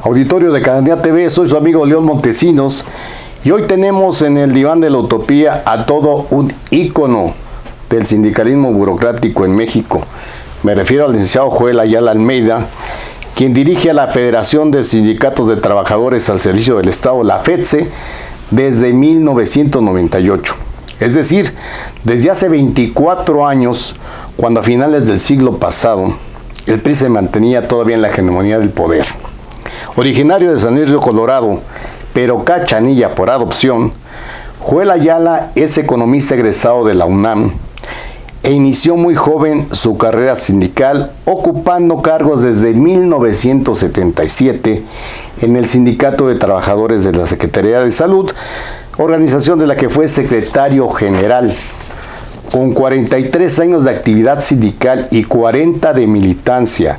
Auditorio de Cadenea TV, soy su amigo León Montesinos y hoy tenemos en el Diván de la Utopía a todo un ícono del sindicalismo burocrático en México. Me refiero al licenciado Joel Ayala Almeida, quien dirige a la Federación de Sindicatos de Trabajadores al Servicio del Estado, la FETSE, desde 1998. Es decir, desde hace 24 años, cuando a finales del siglo pasado, el PRI se mantenía todavía en la hegemonía del poder. Originario de San Luis Río Colorado, pero cachanilla por adopción, Joel Ayala es economista egresado de la UNAM e inició muy joven su carrera sindical, ocupando cargos desde 1977 en el Sindicato de Trabajadores de la Secretaría de Salud, organización de la que fue secretario general. Con 43 años de actividad sindical y 40 de militancia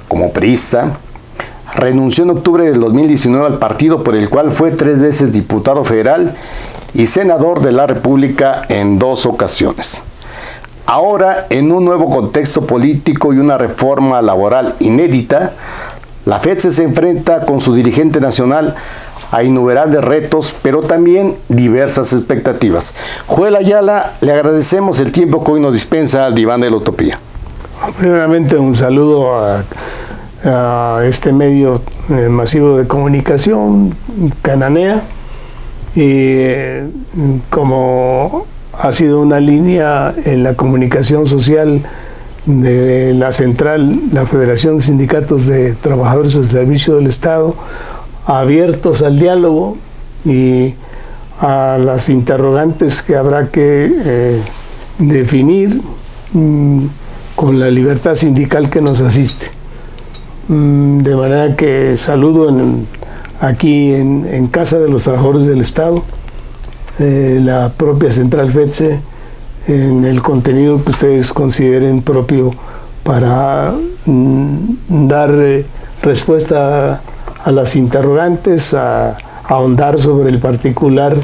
como priista, renunció en octubre del 2019 al partido por el cual fue 3 veces diputado federal y senador de la República en 2 ocasiones. Ahora, en un nuevo contexto político y una reforma laboral inédita, la FETSE se enfrenta con su dirigente nacional a innumerables retos, pero también diversas expectativas. Joel Ayala, le agradecemos el tiempo que hoy nos dispensa al Diván de la Utopía. Primeramente, un saludo a este medio masivo de comunicación, Cananea, y como ha sido una línea en la comunicación social de la central, la Federación de Sindicatos de Trabajadores al Servicio del Estado, abiertos al diálogo y a las interrogantes que habrá que definir con la libertad sindical que nos asiste. De manera que saludo aquí en Casa de los Trabajadores del Estado, la propia Central FETSE, en el contenido que ustedes consideren propio para dar respuesta a las interrogantes, a ahondar sobre el particular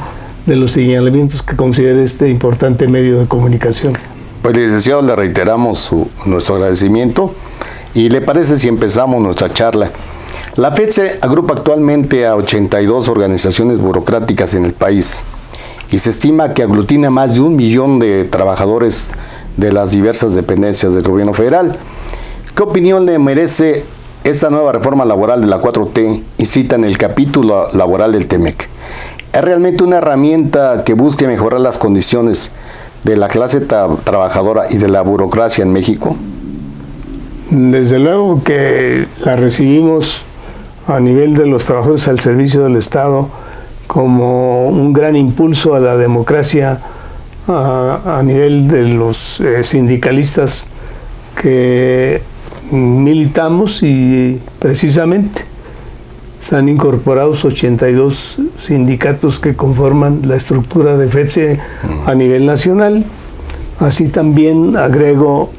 de los señalamientos que considere este importante medio de comunicación. Pues, licenciado, le reiteramos nuestro agradecimiento. ¿Y le parece si empezamos nuestra charla? La FETSE agrupa actualmente a 82 organizaciones burocráticas en el país y se estima que aglutina más de 1 millón de trabajadores de las diversas dependencias del gobierno federal. ¿Qué opinión le merece esta nueva reforma laboral de la 4T y cita en el capítulo laboral del TEMEC? ¿Es realmente una herramienta que busque mejorar las condiciones de la clase trabajadora y de la burocracia en México? Desde luego que la recibimos a nivel de los trabajadores al servicio del Estado como un gran impulso a la democracia a nivel de los sindicalistas que militamos, y precisamente están incorporados 82 sindicatos que conforman la estructura de FETSE a nivel nacional. Así también agrego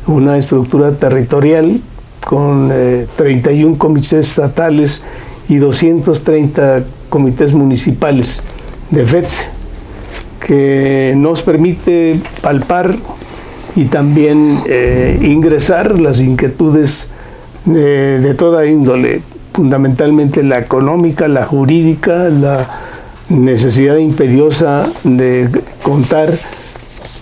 una estructura territorial con 31 comités estatales y 230 comités municipales de FETSE, que nos permite palpar y también ingresar las inquietudes de toda índole, fundamentalmente la económica, la jurídica, la necesidad imperiosa de contar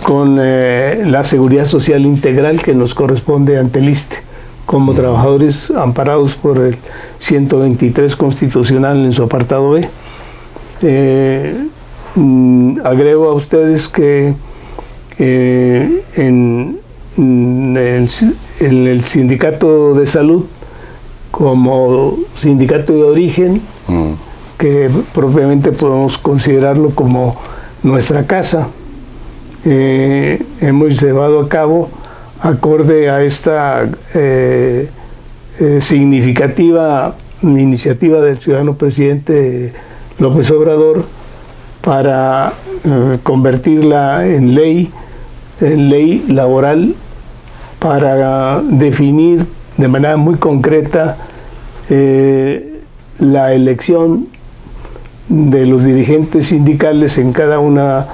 con la seguridad social integral que nos corresponde ante el ISSSTE, como trabajadores amparados por el 123 constitucional en su apartado B. Agrego a ustedes que en el sindicato de salud, como sindicato de origen, que propiamente podemos considerarlo como nuestra casa, hemos llevado a cabo, acorde a esta significativa iniciativa del ciudadano presidente López Obrador, para convertirla en ley laboral, para definir de manera muy concreta la elección de los dirigentes sindicales en cada una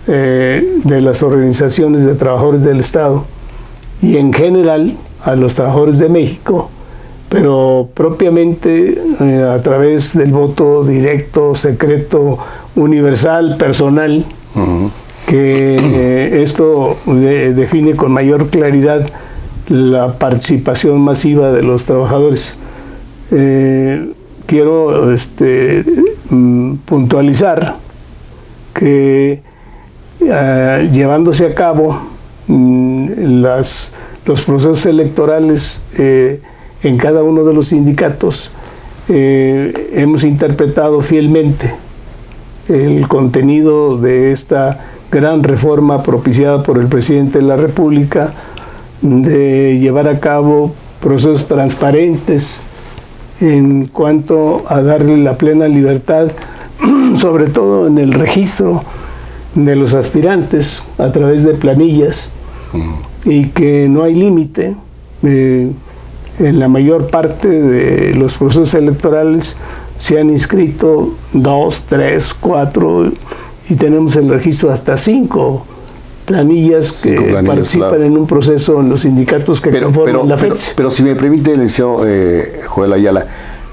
de las organizaciones de trabajadores del Estado, y en general a los trabajadores de México, pero propiamente a través del voto directo, secreto, universal, personal, que esto define con mayor claridad la participación masiva de los trabajadores. Quiero puntualizar que llevándose a cabo los procesos electorales en cada uno de los sindicatos, hemos interpretado fielmente el contenido de esta gran reforma propiciada por el presidente de la República, de llevar a cabo procesos transparentes en cuanto a darle la plena libertad, sobre todo en el registro de los aspirantes a través de planillas, y que no hay límite. En la mayor parte de los procesos electorales se han inscrito 2, 3, 4 y tenemos el registro hasta 5 planillas que participan, claro, en un proceso en los sindicatos que conforman la FETSE. Pero si me permite, el licenciado Joel Ayala,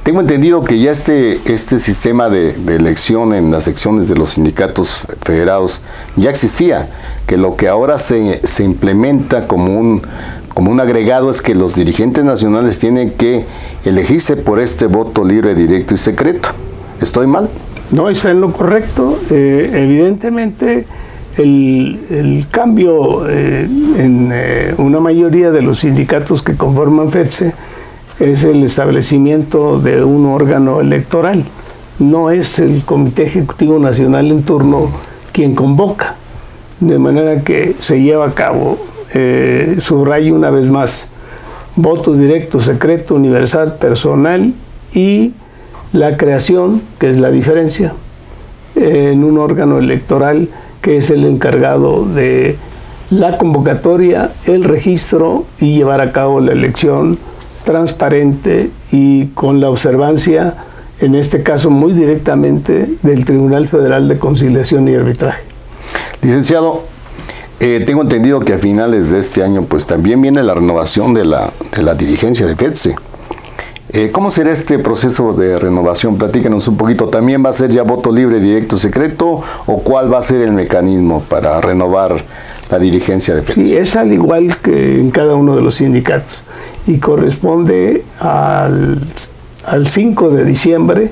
tengo entendido que ya este sistema de elección en las secciones de los sindicatos federados ya existía, que lo que ahora se implementa como un agregado es que los dirigentes nacionales tienen que elegirse por este voto libre, directo y secreto. ¿Estoy mal? No, está en lo correcto. Evidentemente, el cambio en una mayoría de los sindicatos que conforman FETSE es el establecimiento de un órgano electoral. No es el Comité Ejecutivo Nacional en turno quien convoca, de manera que se lleva a cabo, subrayo una vez más, voto directo, secreto, universal, personal, y la creación, que es la diferencia, en un órgano electoral que es el encargado de la convocatoria, el registro y llevar a cabo la elección transparente y con la observancia, en este caso muy directamente, del Tribunal Federal de Conciliación y Arbitraje. Licenciado, tengo entendido que a finales de este año pues también viene la renovación de la dirigencia de FETSE. ¿Cómo será este proceso de renovación? Platícanos un poquito. ¿También va a ser ya voto libre, directo, secreto? ¿O cuál va a ser el mecanismo para renovar la dirigencia de FETSE? Sí, es al igual que en cada uno de los sindicatos y corresponde al 5 de diciembre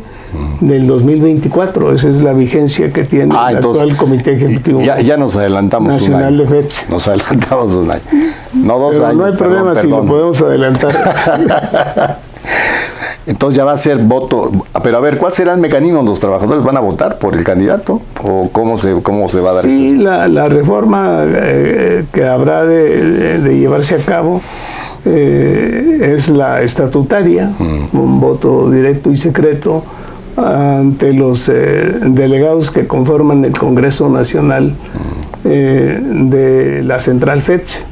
del 2024. Esa es la vigencia que tiene el actual Comité Ejecutivo. Ya nos adelantamos Nacional un año. De FETSE. Nos adelantamos un año. No 2 Pero años. no hay problema si lo podemos adelantar. Entonces ya va a ser voto. Pero a ver, ¿cuál será el mecanismo? ¿Los trabajadores van a votar por el candidato? ¿O cómo se va a dar esto? Sí, la reforma que habrá de llevarse a cabo es la estatutaria, un voto directo y secreto ante los delegados que conforman el Congreso Nacional de la Central FETSE.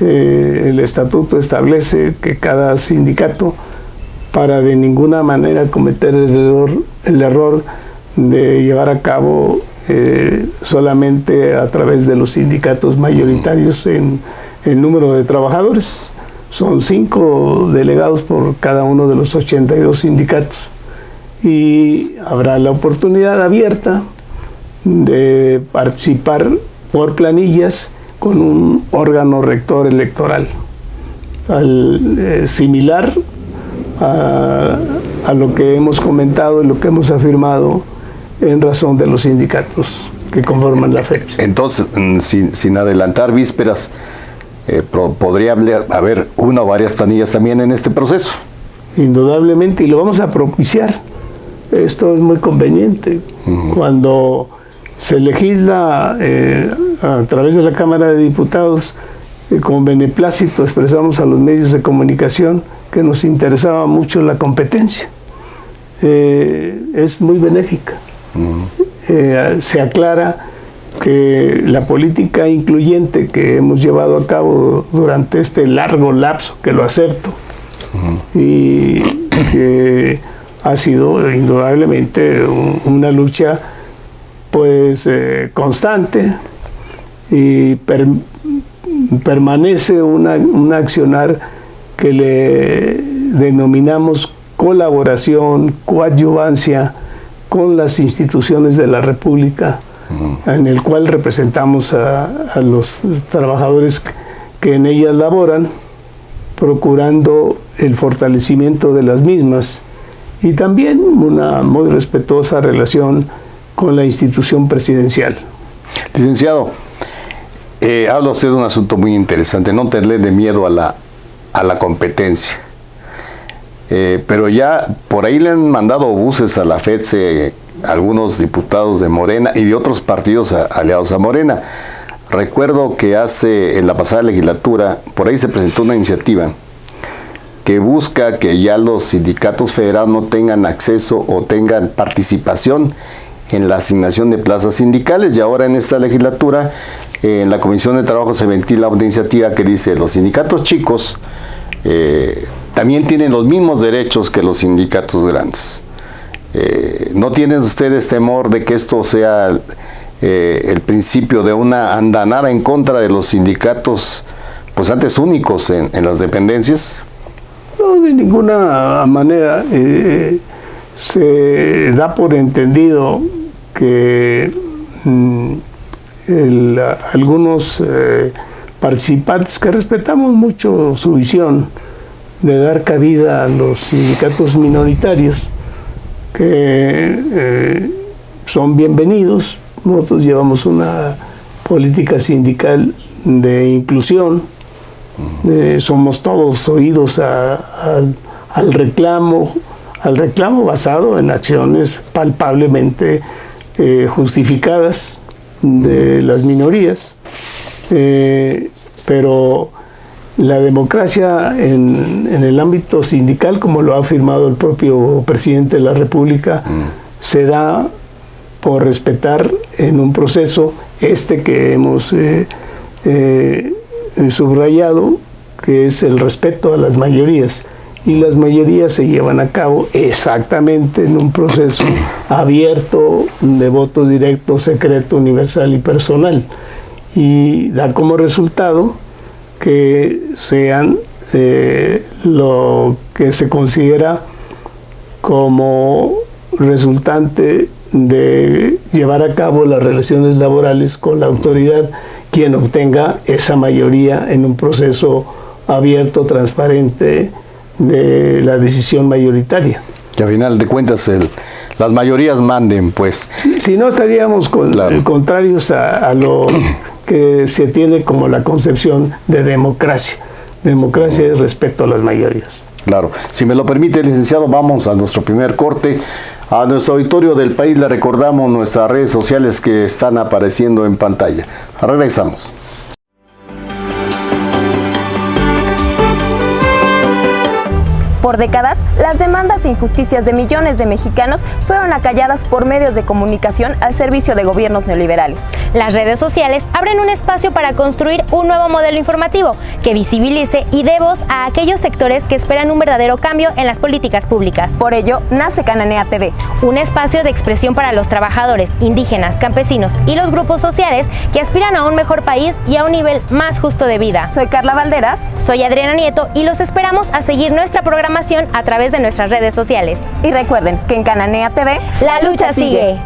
El estatuto establece que cada sindicato, para de ninguna manera cometer el error de llevar a cabo solamente a través de los sindicatos mayoritarios en el número de trabajadores. Son 5 delegados por cada uno de los 82 sindicatos. Y habrá la oportunidad abierta de participar por planillas con un órgano rector electoral, similar a lo que hemos comentado y lo que hemos afirmado en razón de los sindicatos que conforman la FETSE. Entonces, sin adelantar vísperas, ¿podría haber una o varias planillas también en este proceso? Indudablemente, y lo vamos a propiciar. Esto es muy conveniente. Cuando se legisla a través de la Cámara de Diputados, con beneplácito expresamos a los medios de comunicación que nos interesaba mucho la competencia. Es muy benéfica. Se aclara que la política incluyente que hemos llevado a cabo durante este largo lapso, que lo acepto, y que ha sido indudablemente una lucha pues constante, y permanece un accionar que le denominamos colaboración, coadyuvancia con las instituciones de la República, en el cual representamos a los trabajadores que en ellas laboran, procurando el fortalecimiento de las mismas y también una muy respetuosa relación con la institución presidencial. Licenciado, habla usted de un asunto muy interesante, no tenerle miedo a la competencia. Pero ya por ahí le han mandado buses a la FEDSE algunos diputados de Morena y de otros partidos aliados a Morena. Recuerdo que en la pasada legislatura, por ahí se presentó una iniciativa que busca que ya los sindicatos federados no tengan acceso o tengan participación en la asignación de plazas sindicales, y ahora en esta legislatura, en la Comisión de Trabajo se ventila una iniciativa que dice: los sindicatos chicos también tienen los mismos derechos que los sindicatos grandes. ¿No tienen ustedes temor de que esto sea el principio de una andanada en contra de los sindicatos, pues antes únicos en las dependencias? No, de ninguna manera. Se da por entendido que algunos participantes, que respetamos mucho su visión de dar cabida a los sindicatos minoritarios, que son bienvenidos. Nosotros llevamos una política sindical de inclusión, somos todos oídos al reclamo basado en acciones palpablemente justificadas de las minorías, pero la democracia en el ámbito sindical, como lo ha afirmado el propio presidente de la República, se da por respetar en un proceso que hemos subrayado, que es el respeto a las mayorías. Y las mayorías se llevan a cabo exactamente en un proceso abierto de voto directo, secreto, universal y personal. Y da como resultado que sean lo que se considera como resultante de llevar a cabo las relaciones laborales con la autoridad, quien obtenga esa mayoría en un proceso abierto, transparente, de la decisión mayoritaria. Que al final de cuentas las mayorías manden, pues. Si no, estaríamos contrarios a lo que se tiene como la concepción de democracia. Democracia es respeto a las mayorías. Claro. Si me lo permite, licenciado, vamos a nuestro primer corte. A nuestro auditorio del país le recordamos nuestras redes sociales que están apareciendo en pantalla. Regresamos. Por décadas, las demandas e injusticias de millones de mexicanos fueron acalladas por medios de comunicación al servicio de gobiernos neoliberales. Las redes sociales abren un espacio para construir un nuevo modelo informativo que visibilice y dé voz a aquellos sectores que esperan un verdadero cambio en las políticas públicas. Por ello, nace Cananea TV, un espacio de expresión para los trabajadores, indígenas, campesinos y los grupos sociales que aspiran a un mejor país y a un nivel más justo de vida. Soy Carla Valderas. Soy Adriana Nieto y los esperamos a seguir nuestra programación a través de nuestras redes sociales. Y recuerden que en Cananea TV, la lucha sigue.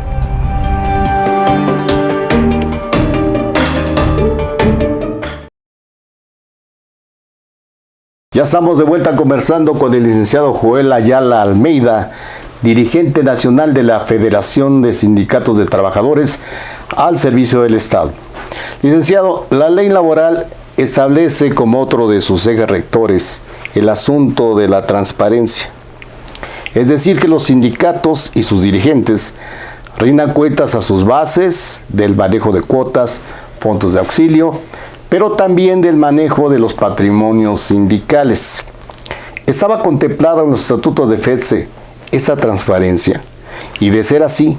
Ya estamos de vuelta conversando con el licenciado Joel Ayala Almeida, dirigente nacional de la Federación de Sindicatos de Trabajadores al Servicio del Estado. Licenciado, la ley laboral establece como otro de sus ejes rectores el asunto de la transparencia. Es decir, que los sindicatos y sus dirigentes rindan cuentas a sus bases del manejo de cuotas, fondos de auxilio, pero también del manejo de los patrimonios sindicales. Estaba contemplada en los estatutos de FEDSE esa transparencia, y de ser así,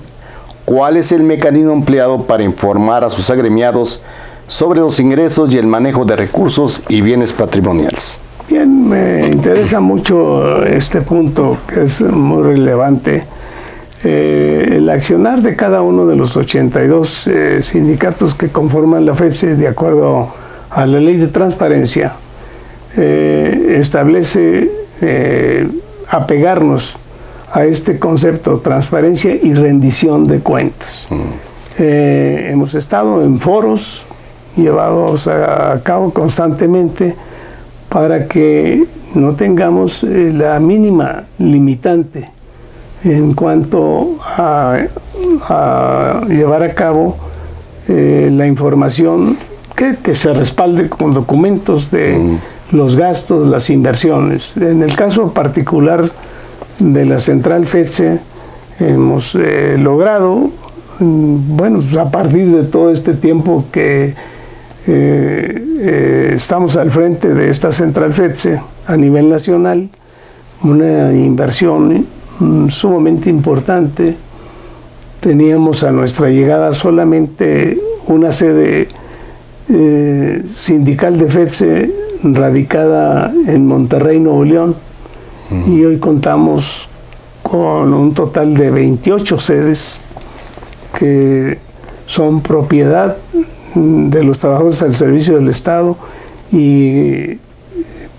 ¿cuál es el mecanismo empleado para informar a sus agremiados sobre los ingresos y el manejo de recursos y bienes patrimoniales? Bien, me interesa mucho este punto, que es muy relevante. El accionar de cada uno de los 82 sindicatos que conforman la FEDSE, de acuerdo a la ley de transparencia, establece apegarnos a este concepto, transparencia y rendición de cuentas. Hemos estado en foros llevados a cabo constantemente para que no tengamos la mínima limitante en cuanto a llevar a cabo la información que se respalde con documentos de los gastos, las inversiones. En el caso particular de la central FETSE, hemos logrado, bueno, a partir de todo este tiempo que estamos al frente de esta central FETSE a nivel nacional, una inversión sumamente importante. Teníamos a nuestra llegada solamente una sede sindical de FETSE radicada en Monterrey, Nuevo León, y hoy contamos con un total de 28 sedes que son propiedad de los trabajadores al servicio del Estado y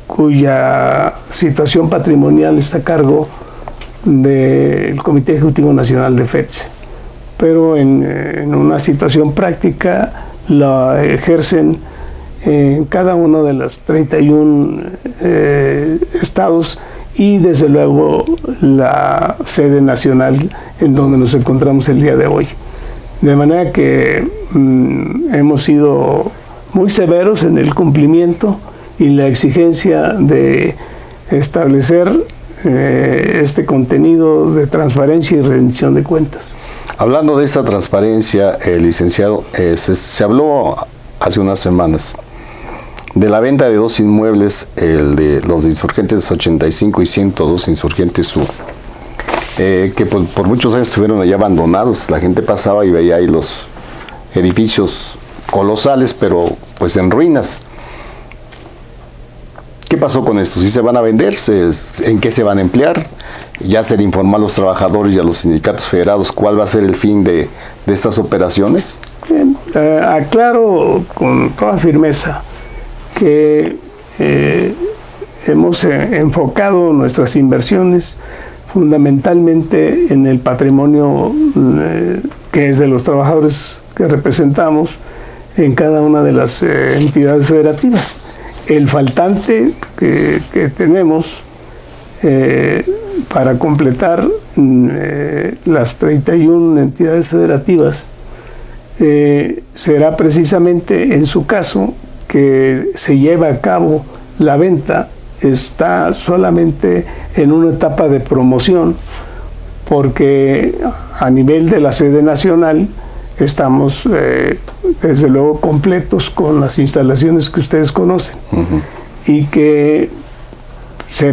cuya situación patrimonial está a cargo del Comité Ejecutivo Nacional de FETSE. Pero en una situación práctica la ejercen en cada uno de los 31 estados y desde luego la sede nacional en donde nos encontramos el día de hoy. De manera que hemos sido muy severos en el cumplimiento y la exigencia de establecer este contenido de transparencia y rendición de cuentas. Hablando de esta transparencia, licenciado, se habló hace unas semanas de la venta de dos inmuebles, el de los Insurgentes 85 y 102 Insurgentes Sur, que por muchos años estuvieron allá abandonados. La gente pasaba y veía ahí los edificios colosales, pero pues en ruinas. ¿Qué pasó con esto? ¿Sí se van a vender? ¿En qué se van a emplear? Ya se le informó a los trabajadores y a los sindicatos federados cuál va a ser el fin de estas operaciones. Bien, aclaro con toda firmeza que hemos enfocado nuestras inversiones fundamentalmente en el patrimonio que es de los trabajadores que representamos en cada una de las entidades federativas. El faltante que tenemos para completar las 31 entidades federativas será precisamente en su caso que se lleva a cabo la venta. Está solamente en una etapa de promoción porque a nivel de la sede nacional estamos desde luego completos con las instalaciones que ustedes conocen y que se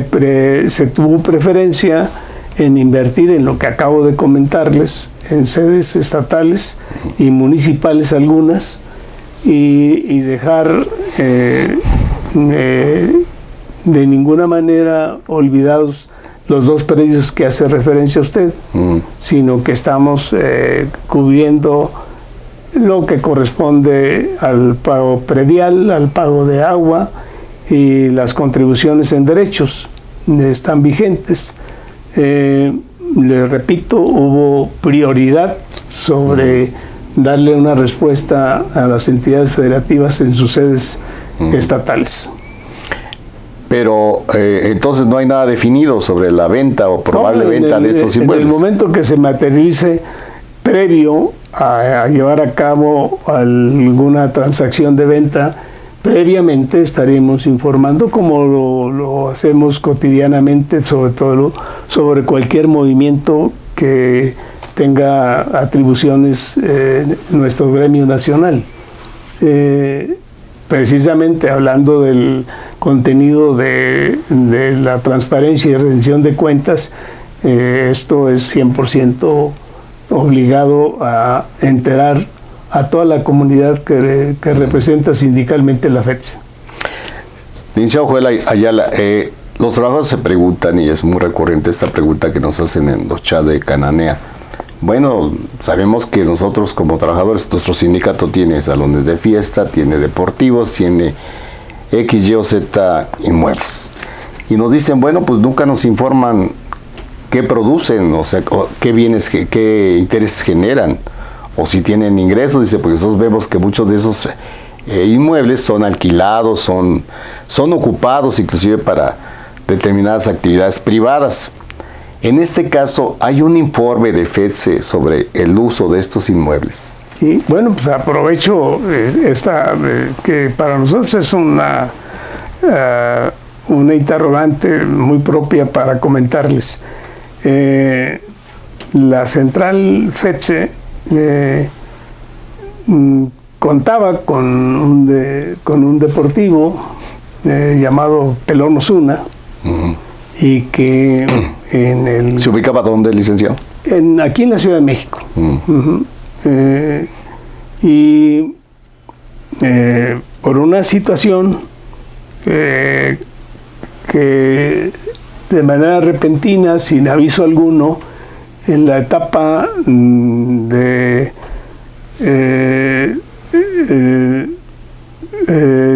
tuvo preferencia en invertir en lo que acabo de comentarles, en sedes estatales y municipales algunas, y dejar de ninguna manera olvidados los dos predios que hace referencia a usted, sino que estamos cubriendo lo que corresponde al pago predial, al pago de agua y las contribuciones en derechos están vigentes. Le repito, hubo prioridad sobre darle una respuesta a las entidades federativas en sus sedes estatales. Pero entonces no hay nada definido sobre la venta o probable venta de estos inmuebles. En el momento que se materialice previo a llevar a cabo alguna transacción de venta, previamente estaremos informando, como lo hacemos cotidianamente, sobre todo sobre cualquier movimiento que tenga atribuciones en nuestro gremio nacional. Precisamente hablando del contenido de la transparencia y rendición de cuentas, esto es 100% obligado a enterar a toda la comunidad que representa sindicalmente la FETSE. Licenciado Joel Ayala, los trabajadores se preguntan, y es muy recurrente esta pregunta que nos hacen en los chats de Cananea. Bueno, sabemos que nosotros como trabajadores, nuestro sindicato tiene salones de fiesta, tiene deportivos, tiene X, Y o Z inmuebles. y nos dicen, bueno, pues nunca nos informan qué producen, o sea, qué bienes, qué intereses generan, o si tienen ingresos. Dice, porque nosotros vemos que muchos de esos inmuebles son alquilados, son ocupados inclusive para determinadas actividades privadas. En este caso, ¿hay un informe de FETSE sobre el uso de estos inmuebles? Sí, bueno, pues aprovecho que para nosotros es una interrogante muy propia para comentarles. La central FETSE contaba con un deportivo llamado Pelón Osuna, y que ¿Se ubicaba dónde, licenciado? Aquí en la Ciudad de México. Y por una situación que de manera repentina, sin aviso alguno, en la etapa de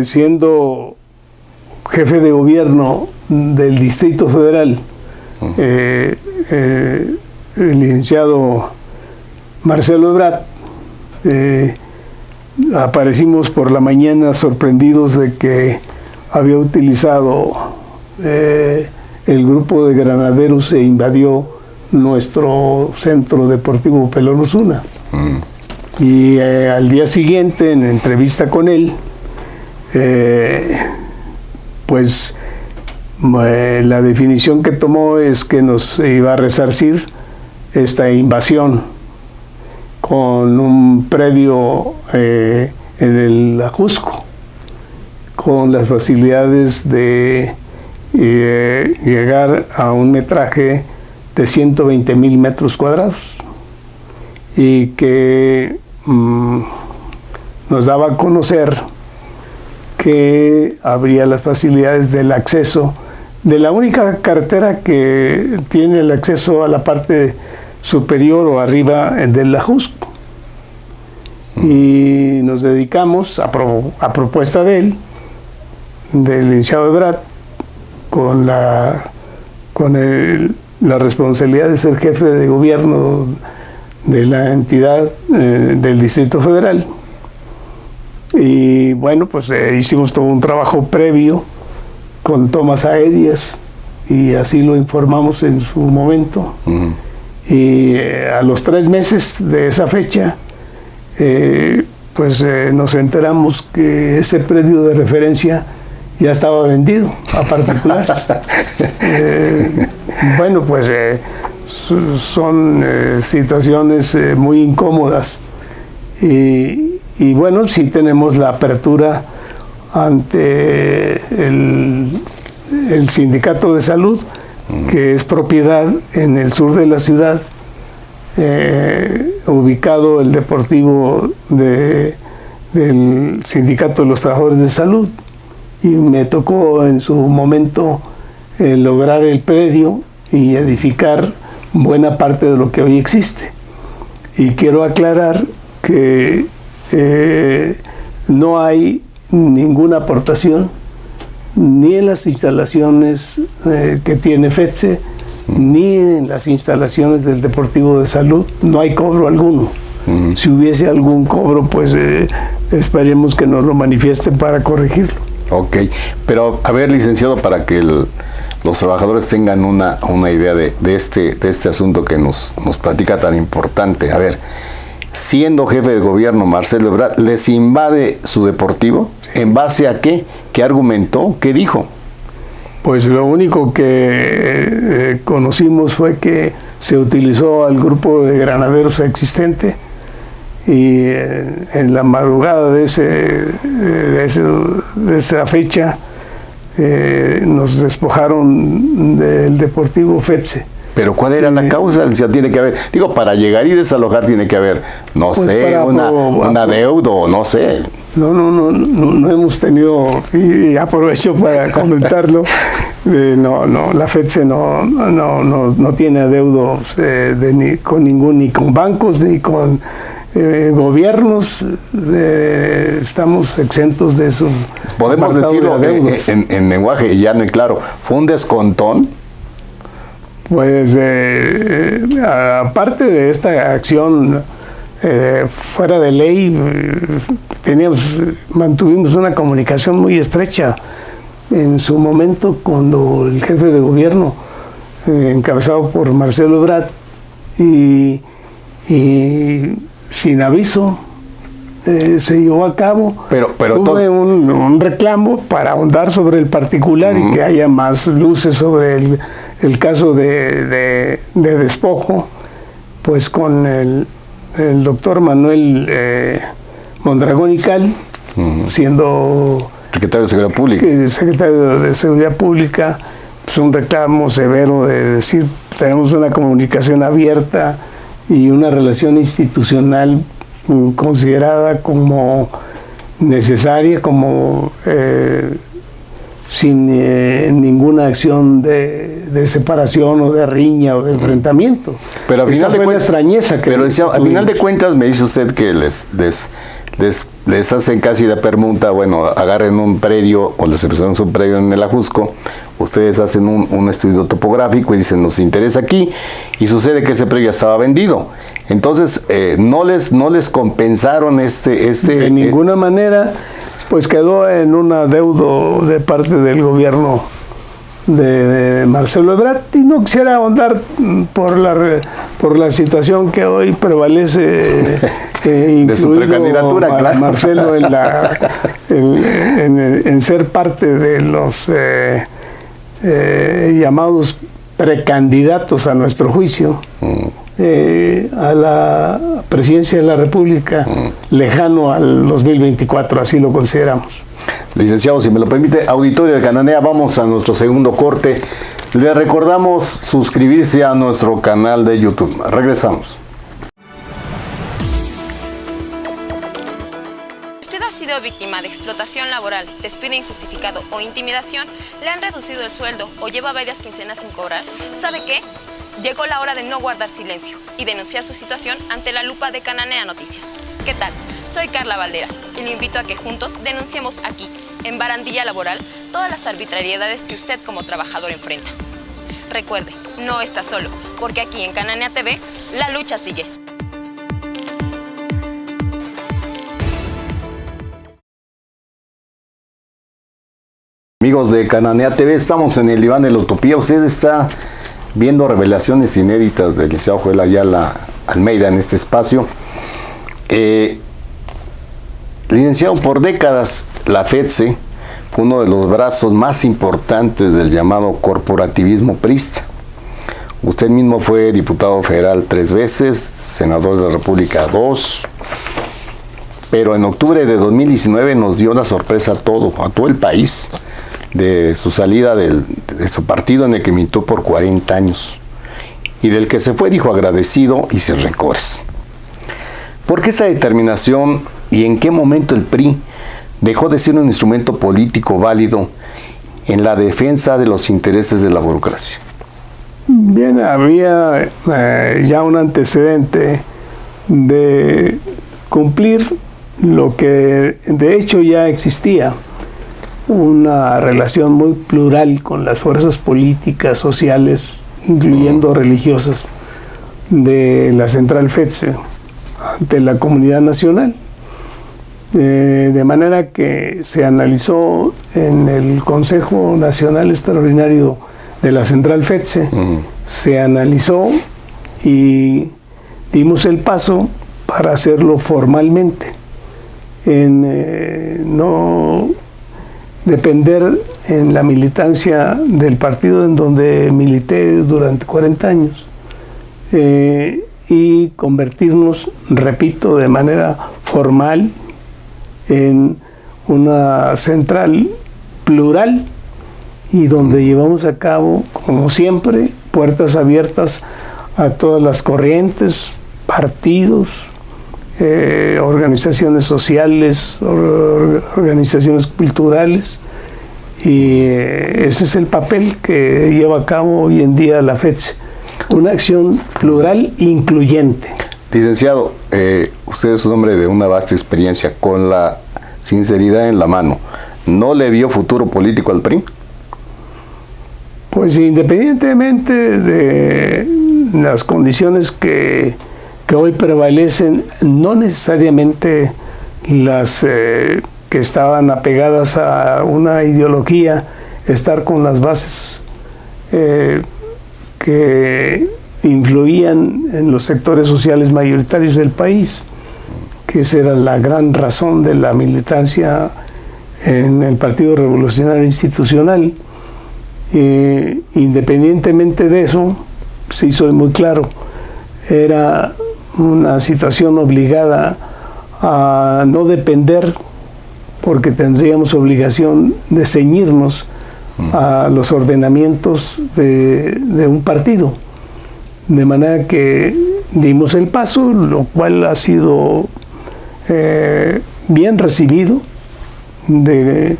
siendo jefe de gobierno del Distrito Federal, el licenciado Marcelo Ebrard, aparecimos por la mañana sorprendidos de que había utilizado el grupo de granaderos e invadió nuestro centro deportivo Pelón Osuna. Y al día siguiente, en entrevista con él, pues la definición que tomó es que nos iba a resarcir esta invasión con un predio en el Ajusco, con las facilidades de llegar a un metraje de 120,000 metros cuadrados, y que nos daba a conocer que habría las facilidades del acceso de la única carretera que tiene el acceso a la parte superior o arriba del Ajusco. Y nos dedicamos, a propuesta de él, del licenciado Ebrard, con la responsabilidad de ser jefe de gobierno de la entidad del Distrito Federal. Y bueno, pues hicimos todo un trabajo previo con tomas aéreas, y así lo informamos en su momento. Y a los 3 meses de esa fecha, nos enteramos que ese predio de referencia ya estaba vendido a particular. Bueno, pues son situaciones muy incómodas, y bueno, sí tenemos la apertura ante el Sindicato de Salud, que es propiedad en el sur de la ciudad, ubicado el deportivo del Sindicato de los Trabajadores de Salud, y me tocó en su momento lograr el predio y edificar buena parte de lo que hoy existe. Y quiero aclarar que no hay ninguna aportación ni en las instalaciones que tiene FETSE, ni en las instalaciones del Deportivo de Salud. No hay cobro alguno. Si hubiese algún cobro, pues esperemos que nos lo manifiesten para corregirlo. Ok, pero a ver, licenciado, para que los trabajadores tengan una idea de este asunto que nos platica tan importante. A ver, siendo jefe de gobierno Marcelo Ebrard, ¿les invade su deportivo? ¿En base a qué? ¿Qué argumentó? ¿Qué dijo? Pues lo único que conocimos fue que se utilizó al grupo de granaderos existente, y en la madrugada de esa fecha nos despojaron del deportivo FETSE. ¿Pero cuál era la causa? O sea, tiene que haber, digo, para llegar y desalojar tiene que haber, no pues sé, una deuda, no sé. No hemos tenido, y aprovecho para comentarlo, la FETSE no tiene adeudos ni con bancos, ni con gobiernos estamos exentos de eso. Podemos decirlo en lenguaje llano y claro, ¿fue un descontón? Pues aparte de esta acción fuera de ley, mantuvimos una comunicación muy estrecha en su momento cuando el jefe de gobierno, encabezado por Marcelo Ebrard, y sin aviso se llevó a cabo. Pero tuve un reclamo para ahondar sobre el particular y que haya más luces sobre el caso de despojo, pues con el doctor Manuel Mondragón y Cal, siendo secretario de Seguridad Pública. Secretario de Seguridad Pública, pues un reclamo severo de decir, tenemos una comunicación abierta y una relación institucional considerada como necesaria, como sin ninguna acción de separación o de riña o de enfrentamiento. Pero al final de cuentas, extrañeza que al final de cuentas me dice usted que les hacen casi de permuta, bueno, agarren un predio o les ofrecen un predio en el Ajusco, ustedes hacen un estudio topográfico y dicen nos interesa aquí, y sucede que ese predio ya estaba vendido. Entonces no les compensaron de ninguna manera, pues quedó en un adeudo de parte del gobierno de Marcelo Ebrard, y no quisiera ahondar por la situación que hoy prevalece, de su precandidatura, claro. Marcelo en ser parte de los llamados precandidatos a nuestro juicio a la presidencia de la República, lejano al 2024, así lo consideramos. Licenciado, si me lo permite, auditorio de Cananea, vamos a nuestro segundo corte. Le recordamos suscribirse a nuestro canal de YouTube. Regresamos. ¿Usted ha sido víctima de explotación laboral, despido injustificado o intimidación? ¿Le han reducido el sueldo o lleva varias quincenas sin cobrar? ¿Sabe qué? Llegó la hora de no guardar silencio y denunciar su situación ante la lupa de Cananea Noticias. ¿Qué tal? Soy Carla Valderas y le invito a que juntos denunciemos aquí, en Barandilla Laboral, todas las arbitrariedades que usted como trabajador enfrenta. Recuerde, no está solo, porque aquí en Cananea TV, la lucha sigue. Amigos de Cananea TV, estamos en el diván de la utopía. Usted está viendo revelaciones inéditas del licenciado Joel Ayala Almeida en este espacio. Licenciado, por décadas la FETSE fue uno de los brazos más importantes del llamado corporativismo priista. Usted mismo fue diputado federal 3 veces, senador de la República 2, pero en octubre de 2019 nos dio la sorpresa a todo el país, de su salida de su partido en el que militó por 40 años y del que se fue, dijo, agradecido y sin rencores. ¿Por qué esa determinación y en qué momento el PRI dejó de ser un instrumento político válido en la defensa de los intereses de la burocracia? Bien, había ya un antecedente de cumplir lo que de hecho ya existía, una relación muy plural con las fuerzas políticas, sociales, incluyendo religiosas, de la Central FETSE ante la comunidad nacional. De manera que se analizó en el Consejo Nacional Extraordinario de la Central FETSE, se analizó y dimos el paso para hacerlo formalmente, en no depender en la militancia del partido en donde milité durante 40 años y convertirnos, repito, de manera formal en una central plural y donde llevamos a cabo, como siempre, puertas abiertas a todas las corrientes, partidos, organizaciones sociales, organizaciones culturales, y ese es el papel que lleva a cabo hoy en día la FETSE, una acción plural e incluyente. Licenciado, usted es un hombre de una vasta experiencia, con la sinceridad en la mano. ¿No le vio futuro político al PRI? Pues independientemente de las condiciones que hoy prevalecen, no necesariamente las que estaban apegadas a una ideología, estar con las bases que influían en los sectores sociales mayoritarios del país, que esa era la gran razón de la militancia en el Partido Revolucionario Institucional. Independientemente de eso, sí soy muy claro, era una situación obligada a no depender, porque tendríamos obligación de ceñirnos a los ordenamientos de un partido. De manera que dimos el paso, lo cual ha sido bien recibido, de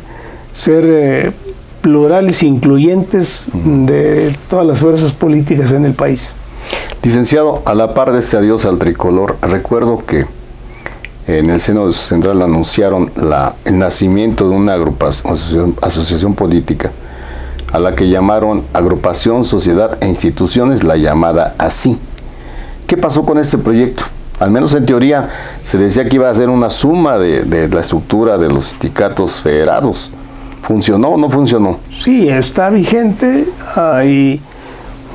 ser plurales e incluyentes de todas las fuerzas políticas en el país. Licenciado, a la par de este adiós al tricolor, recuerdo que en el seno de su central anunciaron el nacimiento de una asociación política, a la que llamaron Agrupación, Sociedad e Instituciones, la llamada así. ¿Qué pasó con este proyecto? Al menos en teoría se decía que iba a ser una suma de la estructura de los sindicatos federados. ¿Funcionó o no funcionó? Sí, está vigente. Hay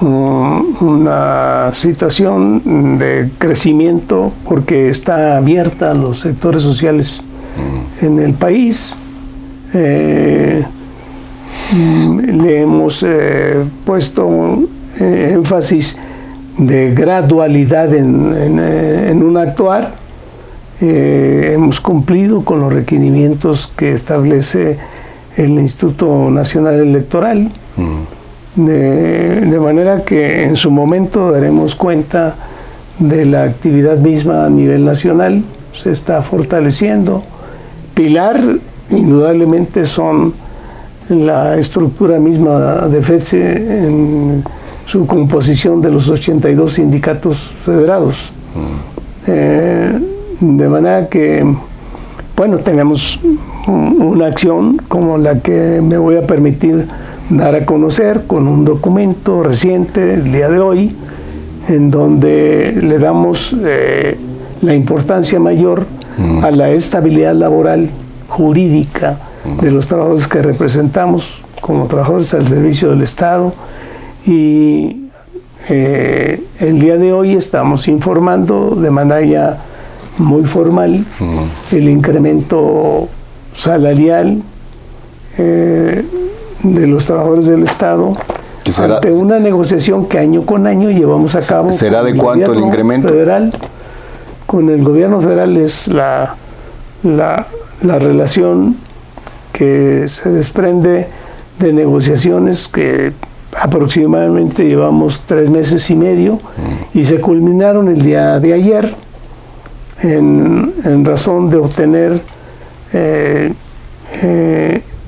una situación de crecimiento porque está abierta a los sectores sociales en el país. Le hemos puesto énfasis de gradualidad en un actuar. Hemos cumplido con los requerimientos que establece el Instituto Nacional Electoral, de manera que en su momento daremos cuenta de la actividad misma a nivel nacional. Se está fortaleciendo. Pilar, indudablemente, son la estructura misma de FETSE en su composición de los 82 sindicatos federados. De manera que, bueno, tenemos una acción como la que me voy a permitir dar a conocer con un documento reciente, el día de hoy, en donde le damos la importancia mayor a la estabilidad laboral jurídica de los trabajadores que representamos como trabajadores al servicio del Estado. Y el día de hoy estamos informando de manera ya muy formal el incremento salarial de los trabajadores del Estado ante una negociación que año con año llevamos a cabo. ¿Será de cuánto el incremento? Federal. Con el gobierno federal es la relación que se desprende de negociaciones que aproximadamente llevamos 3 meses y medio y se culminaron el día de ayer en razón de obtener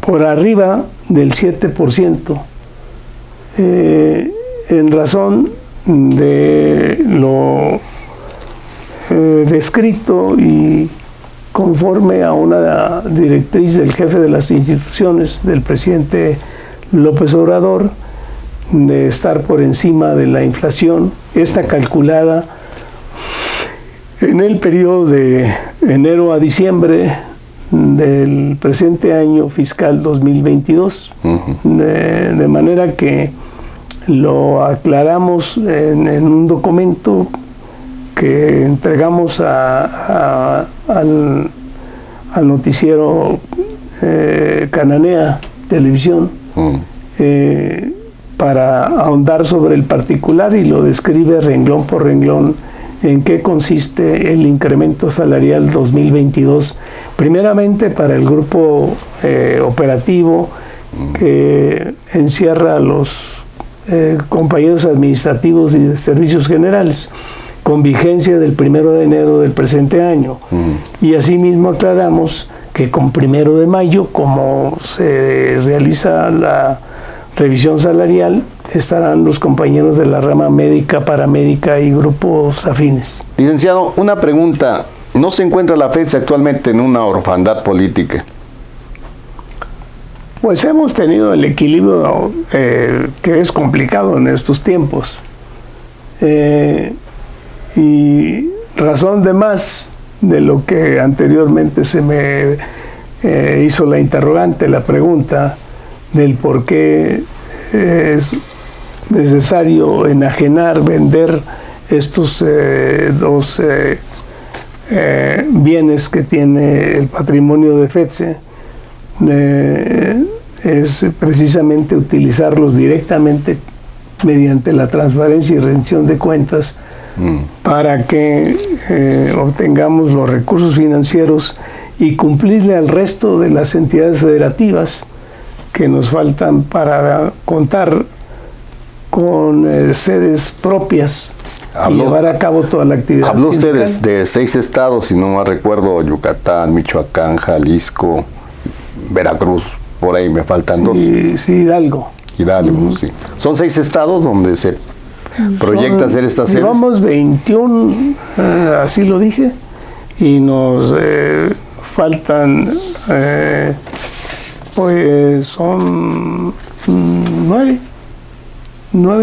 por arriba del 7%, en razón de lo descrito y conforme a una directriz del jefe de las instituciones, del presidente López Obrador, de estar por encima de la inflación, esta calculada en el periodo de enero a diciembre del presente año fiscal 2022, de manera que lo aclaramos en un documento que entregamos al noticiero Cananea Televisión para ahondar sobre el particular, y lo describe renglón por renglón en qué consiste el incremento salarial 2022, primeramente para el grupo operativo que encierra a los compañeros administrativos y de servicios generales, con vigencia del 1 de enero del presente año. Y asimismo aclaramos que con 1 de mayo, como se realiza la revisión salarial, estarán los compañeros de la rama médica, paramédica y grupos afines. Licenciado, una pregunta. ¿No se encuentra la FEDSE actualmente en una orfandad política? Pues hemos tenido el equilibrio que es complicado en estos tiempos. Y razón de más de lo que anteriormente se me hizo la interrogante, la pregunta del por qué es necesario enajenar, vender estos dos bienes que tiene el patrimonio de FEDSE, es precisamente utilizarlos directamente mediante la transparencia y rendición de cuentas para que obtengamos los recursos financieros y cumplirle al resto de las entidades federativas que nos faltan para contar con sedes propias y llevar a cabo toda la actividad. Habló usted de 6 estados, si no mal recuerdo: Yucatán, Michoacán, Jalisco, Veracruz, por ahí me faltan 2. Sí, Hidalgo. Hidalgo, sí. Son 6 estados donde se proyecta hacer estas sedes. Llevamos 21, así lo dije, y nos faltan, pues son 9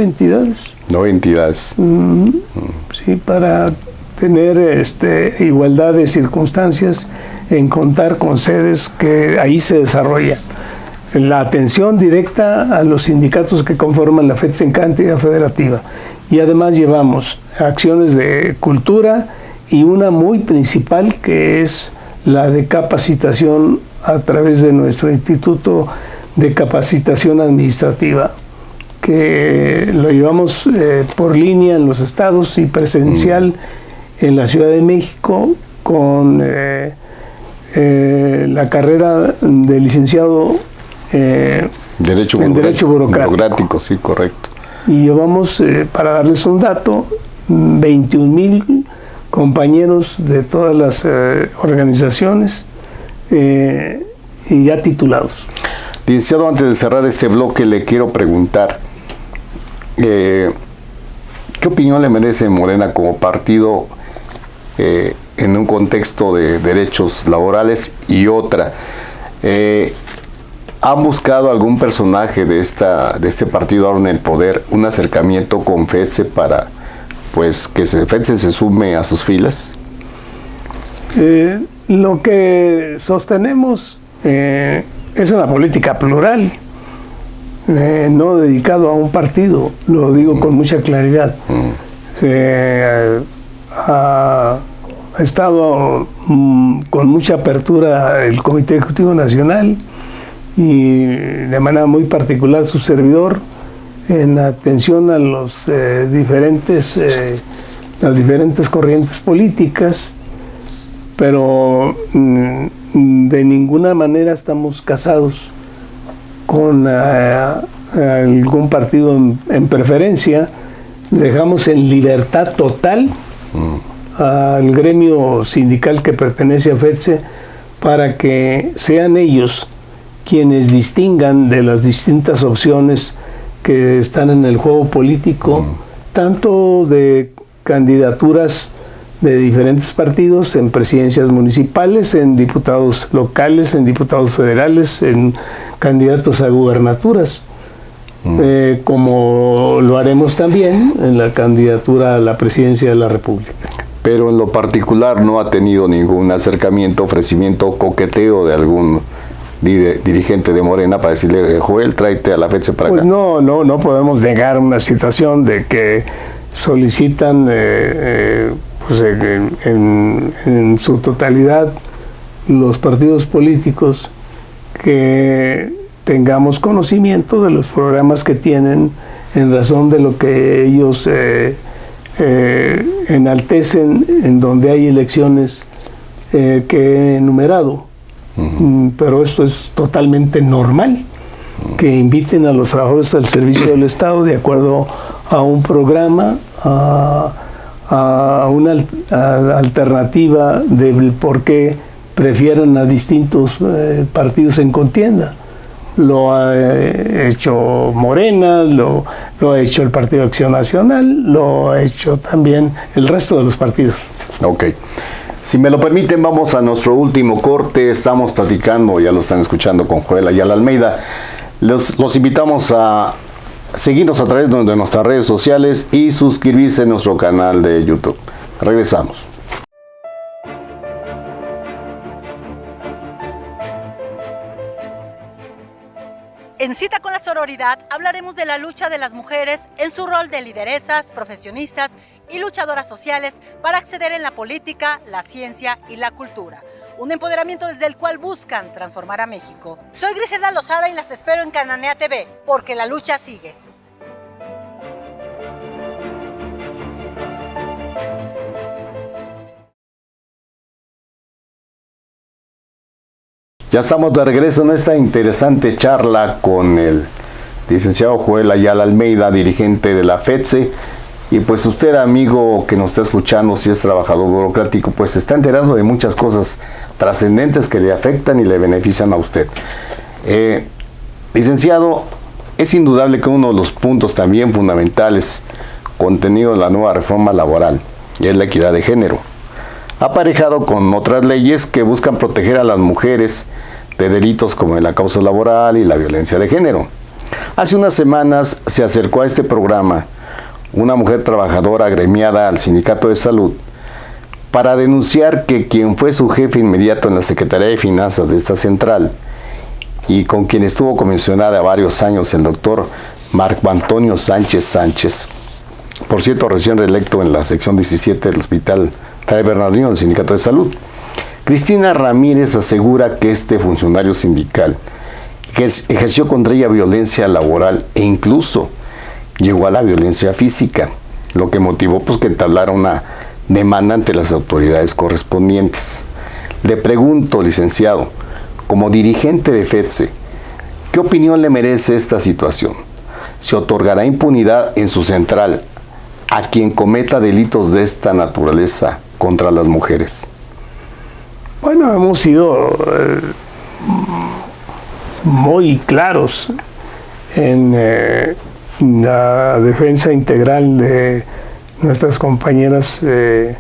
entidades. 9 entidades. Sí, para tener igualdad de circunstancias en contar con sedes que ahí se desarrollan. La atención directa a los sindicatos que conforman la FEDSE en cada entidad federativa. Y además llevamos acciones de cultura y una muy principal que es la de capacitación a través de nuestro Instituto de Capacitación Administrativa, que lo llevamos por línea en los estados y presencial en la Ciudad de México con la carrera de licenciado Derecho burocrático, sí, correcto. Y llevamos, para darles un dato, 21,000 compañeros de todas las organizaciones y ya titulados. Licenciado, antes de cerrar este bloque, le quiero preguntar, ¿qué opinión le merece Morena como partido en un contexto de derechos laborales? Y otra, ¿han buscado algún personaje de este partido ahora en el poder un acercamiento con FEDSE para pues que FEDSE se sume a sus filas? Lo que sostenemos es una política plural, no dedicado a un partido, lo digo con mucha claridad. Ha estado con mucha apertura el Comité Ejecutivo Nacional y de manera muy particular su servidor en atención a las diferentes corrientes políticas, pero de ninguna manera estamos casados con algún partido en preferencia. Dejamos en libertad total al gremio sindical que pertenece a FEDSE para que sean ellos quienes distingan de las distintas opciones que están en el juego político, tanto de candidaturas de diferentes partidos en presidencias municipales, en diputados locales, en diputados federales, en candidatos a gubernaturas, como lo haremos también en la candidatura a la presidencia de la República. Pero en lo particular no ha tenido ningún acercamiento, ofrecimiento o coqueteo de algún dirigente de Morena para decirle: Joel, tráete a la FEDSE para acá. Pues no podemos negar una situación de que solicitan pues en su totalidad los partidos políticos que tengamos conocimiento de los programas que tienen en razón de lo que ellos enaltecen en donde hay elecciones que he enumerado. Pero esto es totalmente normal, que inviten a los trabajadores al servicio del Estado de acuerdo a un programa, a una alternativa del por qué prefieren a distintos partidos en contienda. lo ha hecho Morena, lo ha hecho el Partido Acción Nacional, lo ha hecho también el resto de los partidos. Ok. Si me lo permiten, vamos a nuestro último corte. Estamos platicando, ya lo están escuchando, con Joel Ayala Almeida. Los invitamos a seguirnos a través de nuestras redes sociales y suscribirse a nuestro canal de YouTube. Regresamos. En Cita con la Sororidad hablaremos de la lucha de las mujeres en su rol de lideresas, profesionistas y luchadoras sociales para acceder en la política, la ciencia y la cultura. Un empoderamiento desde el cual buscan transformar a México. Soy Griselda Lozada y las espero en Cananea TV, porque la lucha sigue. Ya estamos de regreso en esta interesante charla con el licenciado Joel Ayala Almeida, dirigente de la FETSE. Y pues usted, amigo que nos está escuchando, si es trabajador burocrático, pues se está enterando de muchas cosas trascendentes que le afectan y le benefician a usted. Licenciado, es indudable que uno de los puntos también fundamentales contenido en la nueva reforma laboral es la equidad de género, aparejado con otras leyes que buscan proteger a las mujeres de delitos como el acoso laboral y la violencia de género. Hace unas semanas se acercó a este programa una mujer trabajadora agremiada al Sindicato de Salud para denunciar que quien fue su jefe inmediato en la Secretaría de Finanzas de esta central y con quien estuvo comisionada varios años, el doctor Marco Antonio Sánchez Sánchez, por cierto recién reelecto en la sección 17 del Hospital Fray Bernardino del Sindicato de Salud. Cristina Ramírez asegura que este funcionario sindical ejerció contra ella violencia laboral e incluso llegó a la violencia física, lo que motivó pues, que entablara una demanda ante las autoridades correspondientes. Le pregunto, licenciado, como dirigente de FETSE, ¿qué opinión le merece esta situación? ¿Se otorgará impunidad en su central a quien cometa delitos de esta naturaleza contra las mujeres? Bueno, hemos sido muy claros en la defensa integral de nuestras compañeras, que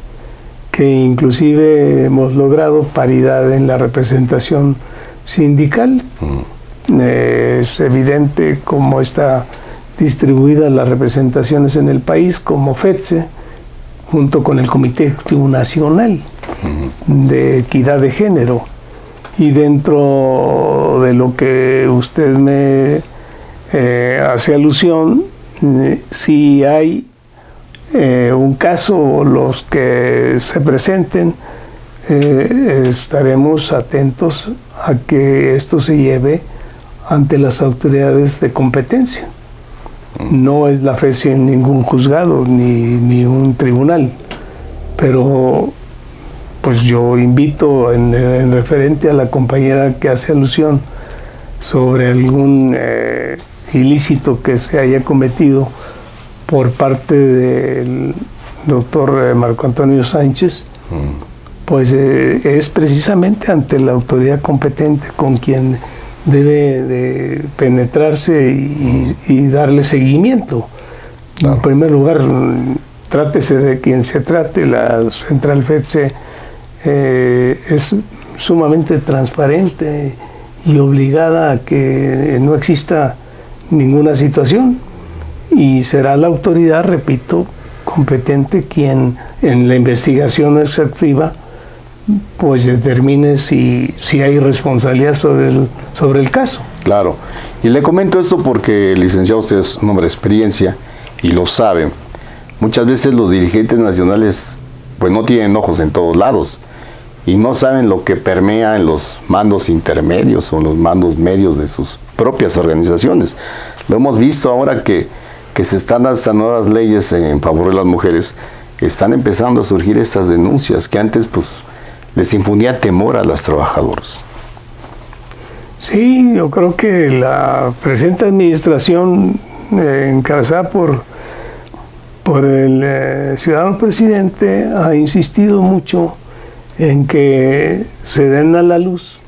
inclusive hemos logrado paridad en la representación sindical. Es evidente cómo está distribuidas las representaciones en el país, como FETSE, junto con el Comité Ejecutivo Nacional de Equidad de Género. Y dentro de lo que usted me hace alusión, si hay un caso, los que se presenten, estaremos atentos a que esto se lleve ante las autoridades de competencia. No es la FETSE en ningún juzgado ni un tribunal, pero pues yo invito en referente a la compañera que hace alusión sobre algún ilícito que se haya cometido por parte del doctor Marco Antonio Sánchez, pues es precisamente ante la autoridad competente con quien debe de penetrarse y darle seguimiento. Claro. En primer lugar, trátese de quien se trate, la central FETSE es sumamente transparente y obligada a que no exista ninguna situación, y será la autoridad, repito, competente quien en la investigación exhaustiva pues determine si hay responsabilidad sobre el caso. Claro, y le comento esto porque, licenciado, usted es un hombre de experiencia y lo sabe. Muchas veces los dirigentes nacionales pues no tienen ojos en todos lados y no saben lo que permea en los mandos intermedios o en los mandos medios de sus propias organizaciones. Lo hemos visto ahora que se están dando estas nuevas leyes en favor de las mujeres, están empezando a surgir estas denuncias que antes pues les infundía temor a las trabajadoras. Sí, yo creo que la presente administración, encabezada por el ciudadano presidente, ha insistido mucho en que se den a la luz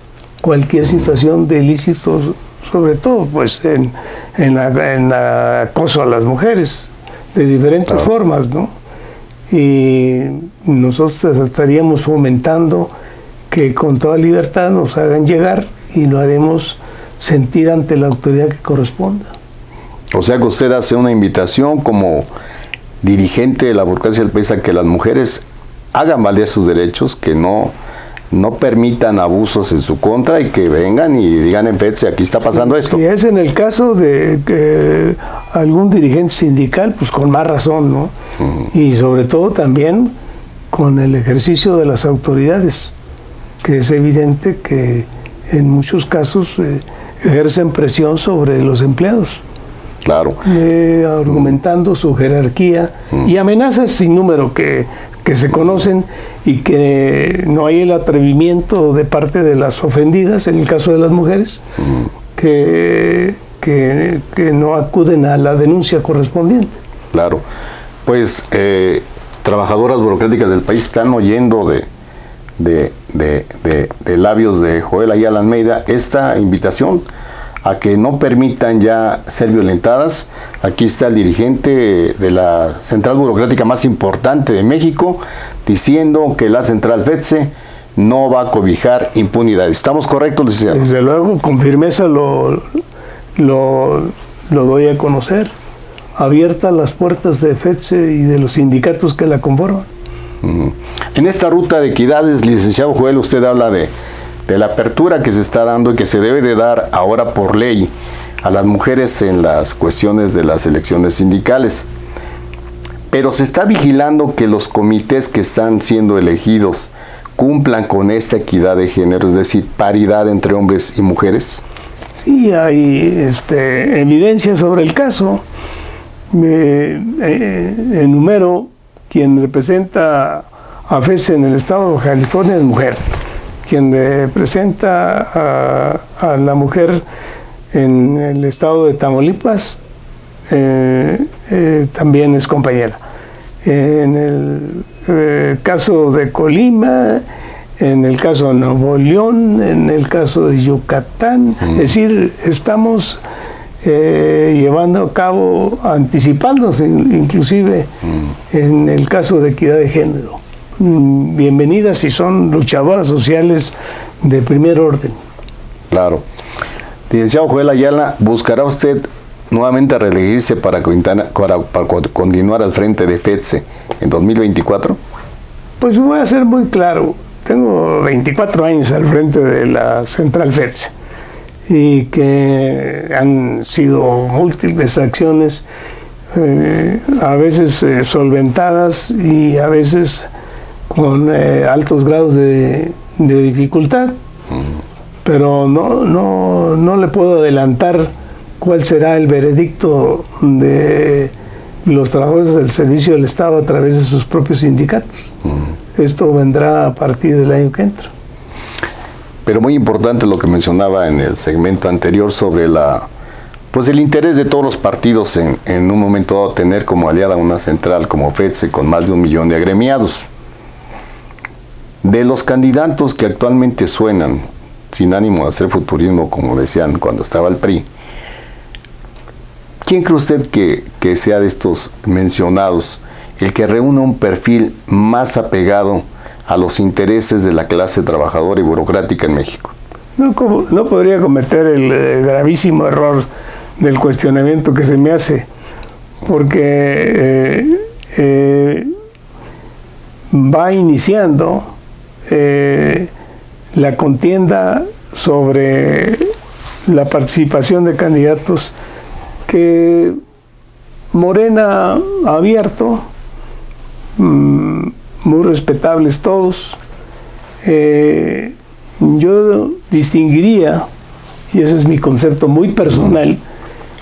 cualquier situación de ilícitos sobre todo pues en acoso a las mujeres de diferentes formas, ¿no? Y nosotros estaríamos fomentando que con toda libertad nos hagan llegar y lo haremos sentir ante la autoridad que corresponda. O sea que usted hace una invitación como dirigente de la burocracia del país a que las mujeres hagan valer sus derechos, que no permitan abusos en su contra y que vengan y digan en FETSE, aquí está pasando esto. Y es en el caso de que algún dirigente sindical, pues con más razón, ¿no? Y sobre todo también con el ejercicio de las autoridades, que es evidente que en muchos casos ejercen presión sobre los empleados. Claro. Argumentando su jerarquía y amenazas sin número que se conocen y que no hay el atrevimiento de parte de las ofendidas, en el caso de las mujeres, que no acuden a la denuncia correspondiente. Claro. Pues trabajadoras burocráticas del país están oyendo de labios de Joel Ayala Almeida esta invitación a que no permitan ya ser violentadas. Aquí está el dirigente de la central burocrática más importante de México diciendo que la central FETSE no va a cobijar impunidad. ¿Estamos correctos, licenciado? Desde luego, con firmeza lo doy a conocer. Abiertas las puertas de FETSE y de los sindicatos que la conforman. En esta ruta de equidades, licenciado Joel, usted habla de la apertura que se está dando y que se debe de dar ahora por ley a las mujeres en las cuestiones de las elecciones sindicales. Pero se está vigilando que los comités que están siendo elegidos cumplan con esta equidad de género, es decir, paridad entre hombres y mujeres. Sí, hay evidencia sobre el caso. Enumero quien representa a FETSE en el estado de California es mujer. Quien representa a la mujer en el estado de Tamaulipas también es compañera. En el caso de Colima, en el caso de Nuevo León, en el caso de Yucatán, es decir, estamos llevando a cabo, anticipándose inclusive en el caso de equidad de género. Bienvenidas y son luchadoras sociales de primer orden. Claro. Licenciado Joel Ayala, ¿buscará usted nuevamente reelegirse para continuar al frente de FETSE en 2024? Pues voy a ser muy claro. Tengo 24 años al frente de la central FETSE y que han sido múltiples acciones, a veces solventadas y a veces con altos grados de dificultad, pero no le puedo adelantar cuál será el veredicto de los trabajadores del servicio del Estado a través de sus propios sindicatos. Esto vendrá a partir del año que entra. Pero muy importante lo que mencionaba en el segmento anterior sobre el interés de todos los partidos en un momento dado tener como aliada una central como FETSE con más de 1 millón de agremiados. De los candidatos que actualmente suenan, sin ánimo de hacer futurismo, como decían cuando estaba el PRI, ¿quién cree usted que sea de estos mencionados el que reúne un perfil más apegado a los intereses de la clase trabajadora y burocrática en México? No podría cometer el gravísimo error del cuestionamiento que se me hace, porque va iniciando la contienda sobre la participación de candidatos que Morena ha abierto, muy respetables todos. Yo distinguiría, y ese es mi concepto muy personal,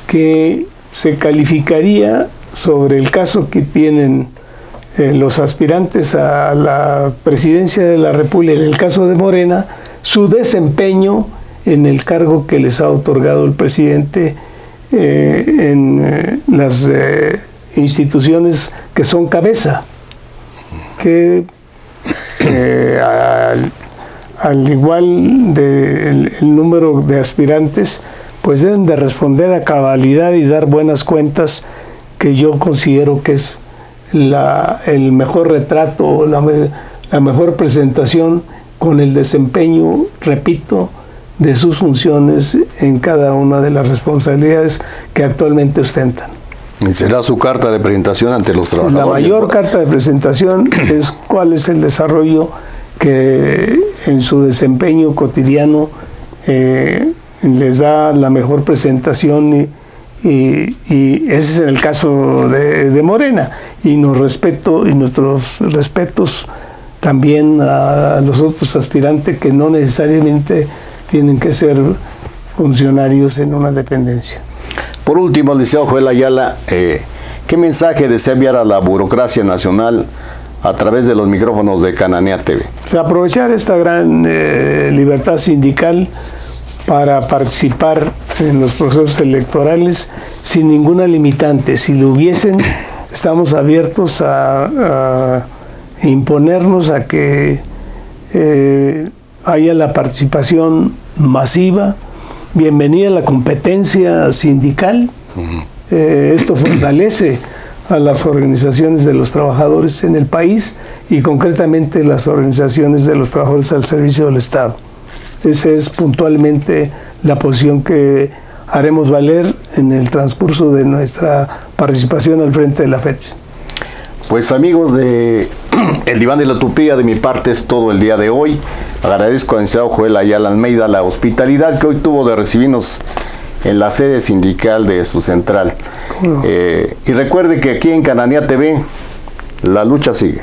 que se calificaría sobre el caso que tienen los aspirantes a la presidencia de la República, en el caso de Morena, su desempeño en el cargo que les ha otorgado el presidente en las instituciones que son cabeza, que al igual del número de aspirantes, pues deben de responder a cabalidad y dar buenas cuentas, que yo considero que es el mejor retrato, la mejor presentación con el desempeño, repito, de sus funciones en cada una de las responsabilidades que actualmente ostentan. ¿Y será su carta de presentación ante los trabajadores? La mayor carta de presentación es cuál es el desarrollo que en su desempeño cotidiano les da la mejor presentación, y ese es el caso de Morena, y nuestros respetos también a los otros aspirantes que no necesariamente tienen que ser funcionarios en una dependencia. Por último, licenciado Joel Ayala, ¿qué mensaje desea enviar a la burocracia nacional a través de los micrófonos de Cananea TV? Pues aprovechar esta gran libertad sindical para participar en los procesos electorales sin ninguna limitante. Si lo hubiesen, estamos abiertos a imponernos a que haya la participación masiva. Bienvenida a la competencia sindical. Esto fortalece a las organizaciones de los trabajadores en el país, y concretamente las organizaciones de los trabajadores al servicio del Estado. Esa es puntualmente la posición que haremos valer en el transcurso de nuestra participación al frente de la FETSE. Pues amigos de El Diván de la Utopía, de mi parte es todo el día de hoy. Agradezco al licenciado Joel Ayala Almeida la hospitalidad que hoy tuvo de recibirnos en la sede sindical de su central. Y recuerde que aquí en Cananea TV la lucha sigue.